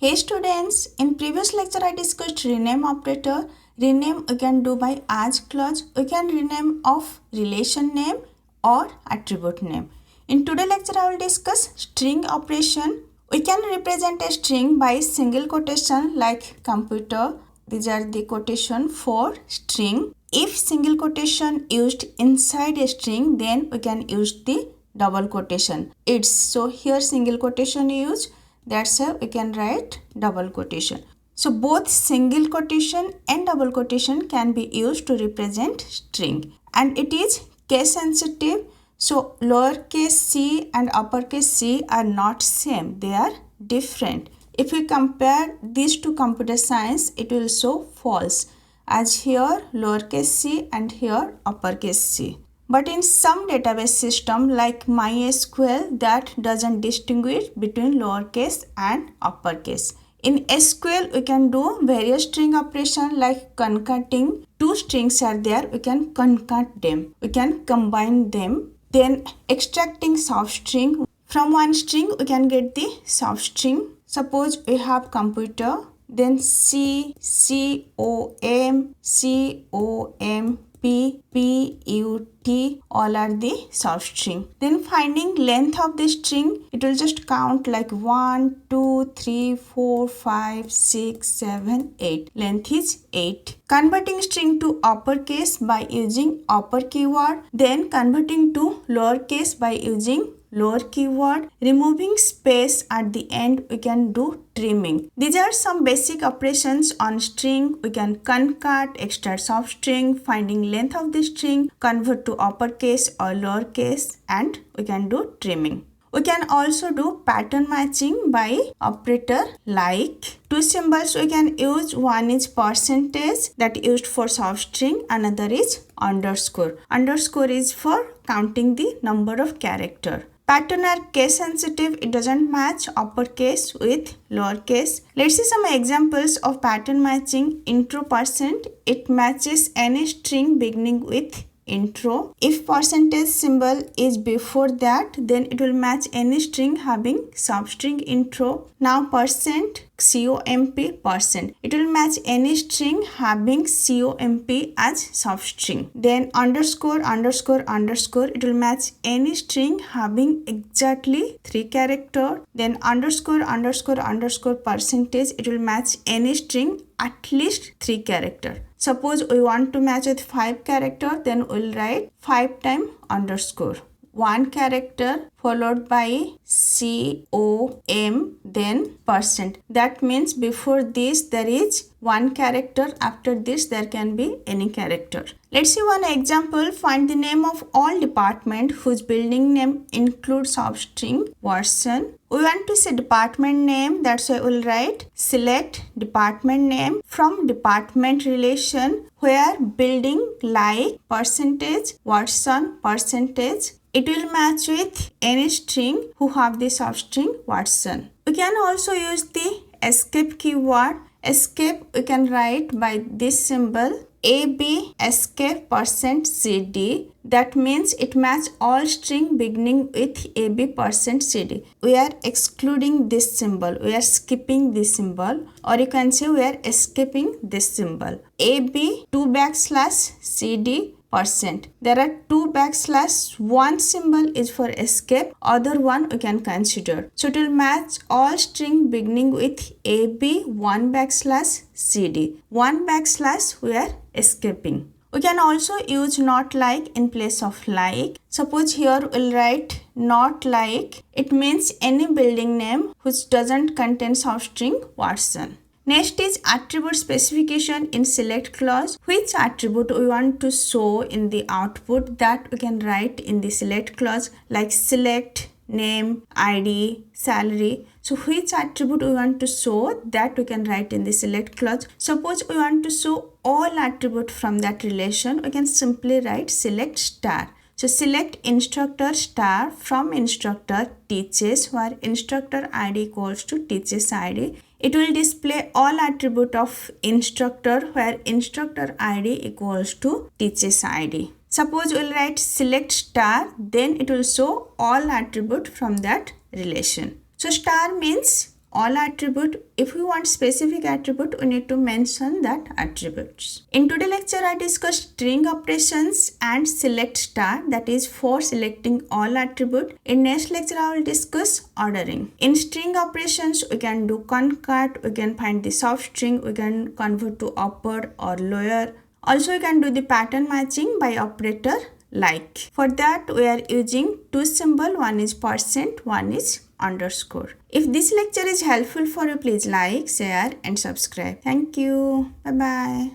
Hey students, in previous lecture I discussed rename operator. Rename we can do by as clause. We can rename of relation name or attribute name. In today's lecture I will discuss string operation. We can represent a string by single quotation like computer. These are the quotation for string. If single quotation used inside a string, then we can use the double quotation. It's so here single quotation used. That's how we can write double quotation. So both single quotation and double quotation can be used to represent string, and it is case sensitive. So lowercase c and uppercase c are not same, they are different. If we compare these to computer science, it will show false, as here lowercase c and here uppercase c. But in some database system like MySQL, that doesn't distinguish between lowercase and uppercase. In SQL, we can do various string operation like concatenating. Two strings are there, we can concat them. We can combine them. Then extracting substring. From one string, we can get the substring. Suppose we have computer, then C, C-O-M, C-O-M, P, P-U-T, all are the substring. Then finding length of the string, it will just count like 1, 2, 3, 4, 5, 6, 7, 8. Length is 8. Converting string to uppercase by using upper keyword. Then converting to lowercase by using lower keyword. Removing space at the end, we can do trimming. These are some basic operations on string. We can concat, extract substring, finding length of the string, convert to uppercase or lowercase, and we can do trimming. We can also do pattern matching by operator like. Two symbols we can use. One is percentage, that used for substring. Another is underscore. Underscore is for counting the number of character. Pattern are case sensitive, it doesn't match uppercase with lowercase. Let's see some examples of pattern matching. Intro %, it matches any string beginning with intro. If percentage symbol is before that, then it will match any string having substring intro. Now %, COMP %. It will match any string having COMP as substring. Then underscore, underscore, underscore. It will match any string having exactly 3 character. Then underscore, underscore, underscore %. It will match any string at least 3 character. Suppose we want to match with 5 character, then we'll write 5 times underscore. 1 character followed by COM, then %. That means before this there is 1 character, after this there can be any character. Let's see one example. Find the name of all department whose building name includes substring version. We want to say department name, that's why we'll write select department name from department relation, where building like %, version, %. It will match with any string who have the substring version. We can also use the escape keyword. Escape we can write by this symbol AB escape %CD. That means it match all string beginning with AB %CD. We are excluding this symbol. We are skipping this symbol, or you can say we are escaping this symbol. AB 2\CD %. There are 2\, one symbol is for escape, other one we can consider. So it will match all string beginning with AB 1\CD. 1\, we are escaping. We can also use not like in place of like. Suppose here we'll write not like. It means any building name which doesn't contain substring version. Next is attribute specification in select clause. Which attribute we want to show in the output, that we can write in the select clause, like select, name, ID, salary. So which attribute we want to show, that we can write in the select clause. Suppose we want to show all attribute from that relation, we can simply write select star. So select instructor star from instructor teaches, where instructor ID equals to teaches ID. It will display all attribute of instructor, where instructor ID equals to teaches ID. Suppose we'll write select star, then it will show all attribute from that relation. So star means all attribute. If we want specific attribute, we need to mention that attributes. In today's lecture, I discussed string operations and select star, that is for selecting all attribute. In next lecture, I will discuss ordering. In string operations, we can do concat, we can find the substring, we can convert to upper or lower. Also, we can do the pattern matching by operator like. For that, we are using two symbols, one is %, one is underscore. If this lecture is helpful for you, please like, share and subscribe. Thank you. Bye bye.